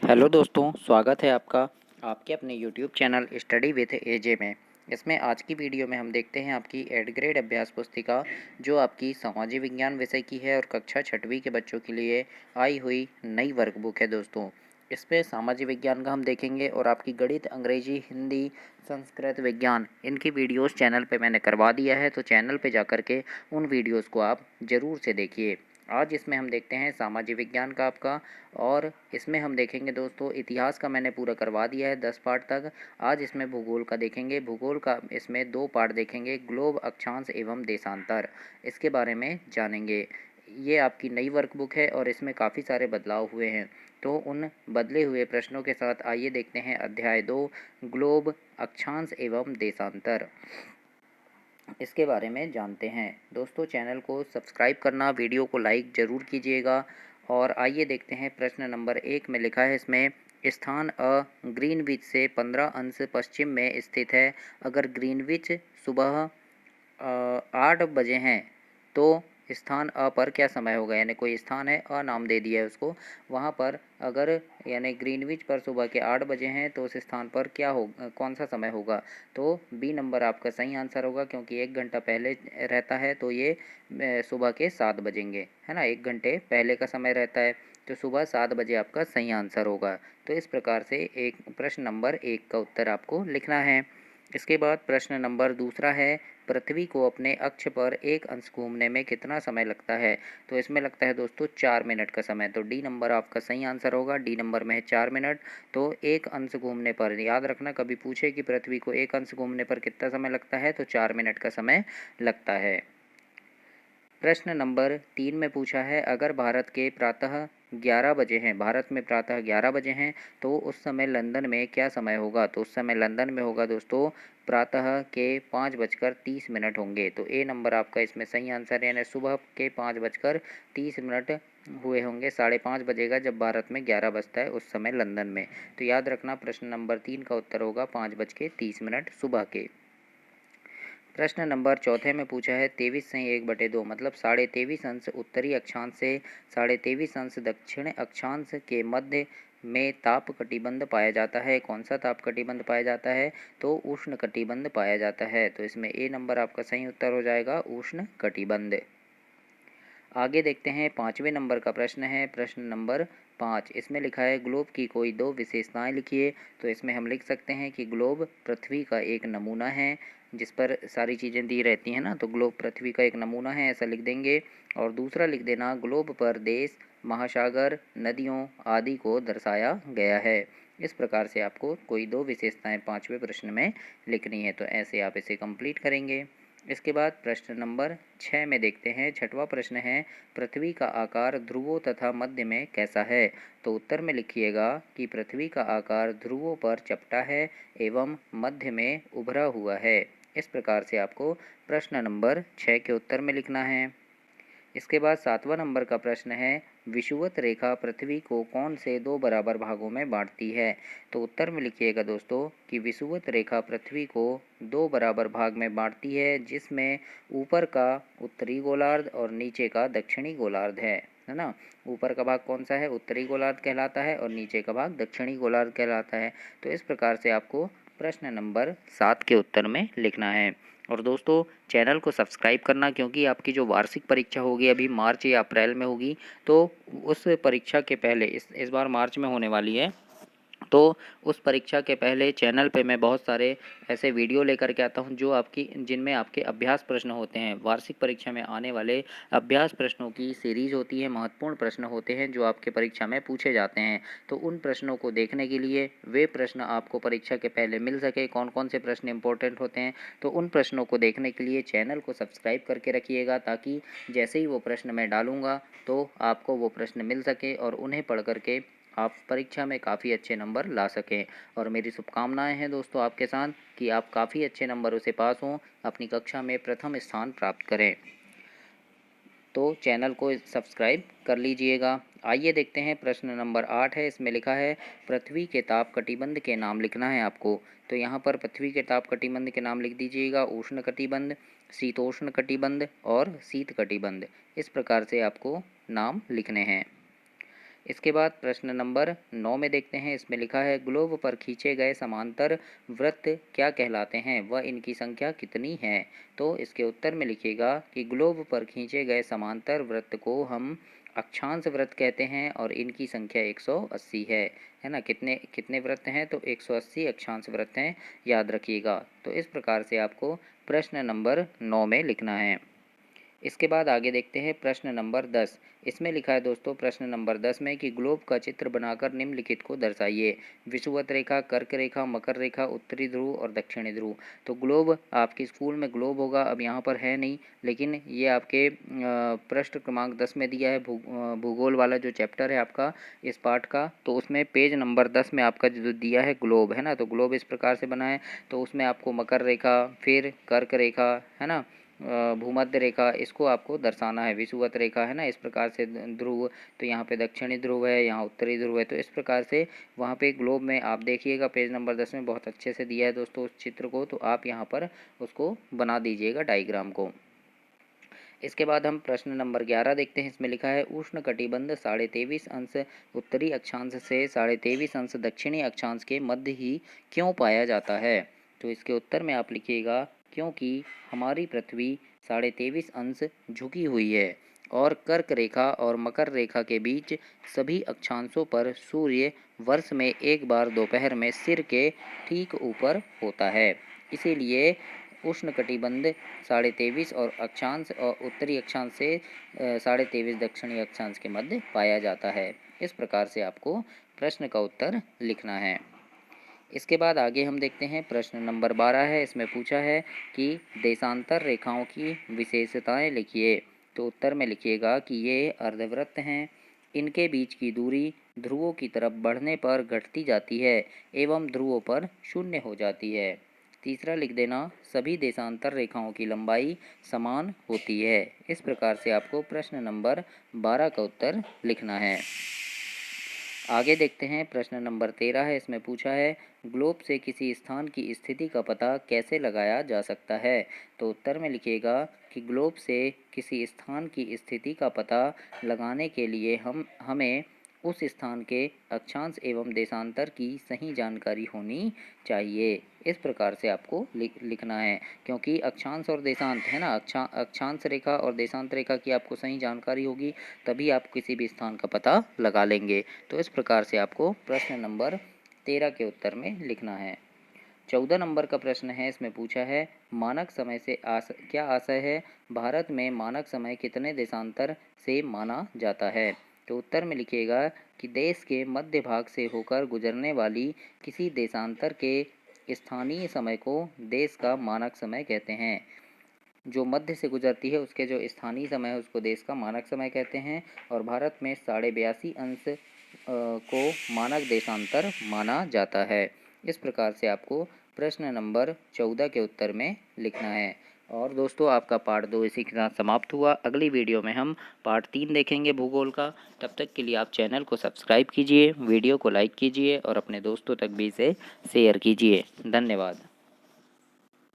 Hello दोस्तों, स्वागत है आपका आपके अपने यूट्यूब चैनल स्टडी विथ एजे में। इसमें आज की वीडियो में हम देखते हैं आपकी एड ग्रेड अभ्यास पुस्तिका जो आपकी सामाजिक विज्ञान विषय की है और कक्षा छठवीं के बच्चों के लिए आई हुई नई वर्कबुक है दोस्तों। इसमें सामाजिक विज्ञान का हम देखेंगे और आपकी गणित, अंग्रेजी, हिंदी, संस्कृत, विज्ञान इनकी वीडियोस चैनल पे मैंने करवा दिया है, तो चैनल पे जा कर के उन वीडियोस को आप ज़रूर से देखिए। आज इसमें हम देखते हैं सामाजिक विज्ञान का आपका, और इसमें हम देखेंगे दोस्तों इतिहास का मैंने पूरा करवा दिया है 10 पार्ट तक। आज इसमें भूगोल का देखेंगे, भूगोल का इसमें 2 पार्ट देखेंगे, ग्लोब, अक्षांश एवं देशांतर, इसके बारे में जानेंगे। ये आपकी नई वर्कबुक है और इसमें काफ़ी सारे बदलाव हुए हैं, तो उन बदले हुए प्रश्नों के साथ आइए देखते हैं अध्याय 2 ग्लोब, अक्षांश एवं देशांतर, इसके बारे में जानते हैं। दोस्तों चैनल को सब्सक्राइब करना, वीडियो को लाइक ज़रूर कीजिएगा। और आइए देखते हैं प्रश्न नंबर 1 में लिखा है इसमें, स्थान अ ग्रीनविच से 15 अंश पश्चिम में स्थित है। अगर ग्रीनविच सुबह 8 बजे हैं तो स्थान अ पर क्या समय होगा, यानी कोई स्थान है अ नाम दे दिया है उसको, वहाँ पर अगर यानी ग्रीनविच पर सुबह के 8 बजे हैं तो उस स्थान पर क्या हो, कौन सा समय होगा। तो बी नंबर आपका सही आंसर होगा, क्योंकि 1 घंटा पहले रहता है तो ये सुबह के 7 बजेंगे, है ना, 1 घंटे पहले का समय रहता है, तो सुबह 7 बजे आपका सही आंसर होगा। तो इस प्रकार से एक प्रश्न नंबर 1 का उत्तर आपको लिखना है। इसके बाद प्रश्न नंबर दूसरा है, पृथ्वी को अपने अक्ष पर एक अंश घूमने में कितना समय लगता है। तो इसमें लगता है दोस्तों 4 मिनट का समय, तो डी नंबर आपका सही आंसर होगा। डी नंबर में है 4 मिनट। तो एक अंश घूमने पर, याद रखना कभी पूछे कि पृथ्वी को एक अंश घूमने पर कितना समय लगता है, तो 4 मिनट का समय लगता है। प्रश्न नंबर 3 में पूछा है, अगर भारत के प्रातः 11 बजे हैं, भारत में प्रातः 11 बजे हैं तो उस समय लंदन में क्या समय होगा। तो उस समय लंदन में होगा दोस्तों प्रातः के 5:30 होंगे। तो ए नंबर आपका इसमें सही आंसर है, यानी सुबह के 5:30 हुए होंगे, 5:30 बजेगा जब भारत में 11 बजता है उस समय लंदन में। तो याद रखना प्रश्न नंबर 3 का उत्तर होगा 5:30 सुबह के। प्रश्न नंबर चौथे में पूछा है, 23/1/2 मतलब 23.5 अंश उत्तरी अक्षांश से 23.5 अंश दक्षिण अक्षांश के मध्य में ताप कटिबंध पाया जाता है। कौन सा ताप कटिबंध पाया जाता है, तो उष्ण कटिबंध पाया जाता है। तो इसमें ए नंबर आपका सही उत्तर हो जाएगा, उष्ण कटिबंध। आगे देखते हैं 5वें नंबर का प्रश्न है, प्रश्न नंबर 5। इसमें लिखा है, ग्लोब की कोई 2 विशेषताएं लिखिए। तो इसमें हम लिख सकते हैं कि ग्लोब पृथ्वी का एक नमूना है, जिस पर सारी चीज़ें दी रहती हैं ना, तो ग्लोब पृथ्वी का एक नमूना है, ऐसा लिख देंगे। और दूसरा लिख देना, ग्लोब पर देश, महासागर, नदियों आदि को दर्शाया गया है। इस प्रकार से आपको कोई 2 विशेषताएं 5वें प्रश्न में लिखनी है, तो ऐसे आप इसे कंप्लीट करेंगे। इसके बाद प्रश्न नंबर 6 में देखते हैं, 6वां प्रश्न है, पृथ्वी का आकार ध्रुवों तथा मध्य में कैसा है। तो उत्तर में लिखिएगा कि पृथ्वी का आकार ध्रुवों पर चपटा है एवं मध्य में उभरा हुआ है। इस प्रकार से आपको प्रश्न नंबर 6 के उत्तर में लिखना है। इसके बाद 7वां नंबर का प्रश्न है, विषुवत रेखा पृथ्वी को कौन से 2 बराबर भागों में बांटती है। तो उत्तर में लिखिएगा दोस्तों कि विषुवत रेखा पृथ्वी को 2 बराबर भाग में बांटती है, जिसमें ऊपर का उत्तरी गोलार्ध और नीचे का दक्षिणी गोलार्ध है ना। ऊपर का भाग कौन सा है, उत्तरी गोलार्ध कहलाता है, और नीचे का भाग दक्षिणी गोलार्ध कहलाता है। तो इस प्रकार से आपको प्रश्न नंबर 7 के उत्तर में लिखना है। और दोस्तों चैनल को सब्सक्राइब करना, क्योंकि आपकी जो वार्षिक परीक्षा होगी अभी मार्च या अप्रैल में होगी, तो उस परीक्षा के पहले इस बार मार्च में होने वाली है, तो उस परीक्षा के पहले चैनल पे मैं बहुत सारे ऐसे वीडियो लेकर के आता हूँ जो जिनमें आपके अभ्यास प्रश्न होते हैं। वार्षिक परीक्षा में आने वाले अभ्यास प्रश्नों की सीरीज़ होती है, महत्वपूर्ण प्रश्न होते हैं जो आपके परीक्षा में पूछे जाते हैं। तो उन प्रश्नों को देखने के लिए, वे प्रश्न आपको परीक्षा के पहले मिल सके, कौन कौन से प्रश्न इंपॉर्टेंट होते हैं, तो उन प्रश्नों को देखने के लिए चैनल को सब्सक्राइब करके रखिएगा, ताकि जैसे ही वो प्रश्न मैं डालूँगा तो आपको वो प्रश्न मिल सके और उन्हें पढ़ करके आप परीक्षा में काफ़ी अच्छे नंबर ला सकें। और मेरी शुभकामनाएं हैं दोस्तों आपके साथ कि आप काफ़ी अच्छे नंबरों से पास हों, अपनी कक्षा में प्रथम स्थान प्राप्त करें। तो चैनल को सब्सक्राइब कर लीजिएगा। आइए देखते हैं प्रश्न नंबर 8 है, इसमें लिखा है, पृथ्वी के ताप कटिबंध के नाम लिखना है आपको। तो यहाँ पर पृथ्वी के ताप कटिबंध के नाम लिख दीजिएगा, उष्ण कटिबंध, शीतोष्ण कटिबंध और शीत कटिबंध। इस प्रकार से आपको नाम लिखने हैं। इसके बाद प्रश्न नंबर 9 में देखते हैं। इसमें लिखा है ग्लोब पर खींचे गए समांतर वृत्त क्या कहलाते हैं व इनकी संख्या कितनी है। तो इसके उत्तर में लिखिएगा कि ग्लोब पर खींचे गए समांतर वृत्त को हम अक्षांश वृत्त कहते हैं और इनकी संख्या 180 है ना। कितने कितने वृत्त हैं, तो 180 अक्षांश वृत्त हैं, याद रखिएगा। तो इस प्रकार से आपको प्रश्न नंबर 9 में लिखना है। इसके बाद आगे देखते हैं प्रश्न नंबर 10। इसमें लिखा है दोस्तों प्रश्न नंबर 10 में कि ग्लोब का चित्र बनाकर निम्नलिखित को दर्शाइए। विषुवत रेखा, कर्क रेखा, मकर रेखा, उत्तरी ध्रुव और दक्षिणी ध्रुव। तो ग्लोब आपके स्कूल में ग्लोब होगा, अब यहाँ पर है नहीं, लेकिन ये आपके प्रश्न क्रमांक 10 में दिया है। भूगोल वाला जो चैप्टर है आपका इस पाठ का, तो उसमें पेज नंबर 10 में आपका जो दिया है ग्लोब है ना। तो ग्लोब इस प्रकार से बना है। तो उसमें आपको मकर रेखा, फिर कर्क रेखा है ना, भूमध्य रेखा, इसको आपको दर्शाना है। विषुवत रेखा है ना, इस प्रकार से ध्रुव, तो यहाँ पे दक्षिणी ध्रुव है, यहाँ उत्तरी ध्रुव है। तो इस प्रकार से वहाँ पे ग्लोब में आप देखिएगा पेज नंबर 10 में बहुत अच्छे से दिया है दोस्तों उस चित्र को। तो आप यहाँ पर उसको बना दीजिएगा डायग्राम को। इसके बाद हम प्रश्न नंबर 11 देखते हैं। इसमें लिखा है उष्ण कटिबंध 23.5 अंश उत्तरी अक्षांश से 23.5 अंश दक्षिणी अक्षांश के मध्य ही क्यों पाया जाता है। तो इसके उत्तर में आप लिखिएगा क्योंकि हमारी पृथ्वी 23.5 अंश झुकी हुई है और कर्क रेखा और मकर रेखा के बीच सभी अक्षांशों पर सूर्य वर्ष में एक बार दोपहर में सिर के ठीक ऊपर होता है। इसीलिए उष्ण कटिबंध 23.5 और अक्षांश और उत्तरी अक्षांश से 23.5 दक्षिणी अक्षांश के मध्य पाया जाता है। इस प्रकार से आपको प्रश्न का उत्तर लिखना है। इसके बाद आगे हम देखते हैं प्रश्न नंबर 12 है। इसमें पूछा है कि देशांतर रेखाओं की विशेषताएं लिखिए। तो उत्तर में लिखिएगा कि ये अर्धवृत्त हैं, इनके बीच की दूरी ध्रुवों की तरफ बढ़ने पर घटती जाती है एवं ध्रुवों पर शून्य हो जाती है। तीसरा लिख देना सभी देशांतर रेखाओं की लंबाई समान होती है। इस प्रकार से आपको प्रश्न नंबर 12 का उत्तर लिखना है। आगे देखते हैं प्रश्न नंबर 13 है। इसमें पूछा है ग्लोब से किसी स्थान की स्थिति का पता कैसे लगाया जा सकता है। तो उत्तर में लिखिएगा कि ग्लोब से किसी स्थान की स्थिति का पता लगाने के लिए हमें उस स्थान के अक्षांश एवं देशांतर की सही जानकारी होनी चाहिए। इस प्रकार से आपको लिखना है, क्योंकि अक्षांश और देशांत है ना, अक्षांश रेखा और देशांत रेखा की आपको सही जानकारी होगी तभी आप किसी भी स्थान का पता लगा लेंगे। तो इस प्रकार से आपको प्रश्न नंबर 13 के उत्तर में लिखना है। 14 नंबर का प्रश्न है। इसमें पूछा है मानक समय से क्या आशय है, भारत में मानक समय कितने देशांतर से माना जाता है। तो उत्तर में लिखिएगा कि देश के मध्य भाग से होकर गुजरने वाली किसी देशांतर के स्थानीय समय को देश का मानक समय कहते हैं। जो मध्य से गुजरती है उसके जो स्थानीय समय है उसको देश का मानक समय कहते हैं। और भारत में 82.5 अंश को मानक देशांतर माना जाता है। इस प्रकार से आपको प्रश्न नंबर 14 के उत्तर में लिखना है। और दोस्तों आपका पार्ट 2 इसी के साथ समाप्त हुआ। अगली वीडियो में हम पार्ट 3 देखेंगे भूगोल का। तब तक के लिए आप चैनल को सब्सक्राइब कीजिए, वीडियो को लाइक कीजिए और अपने दोस्तों तक भी इसे शेयर कीजिए। धन्यवाद।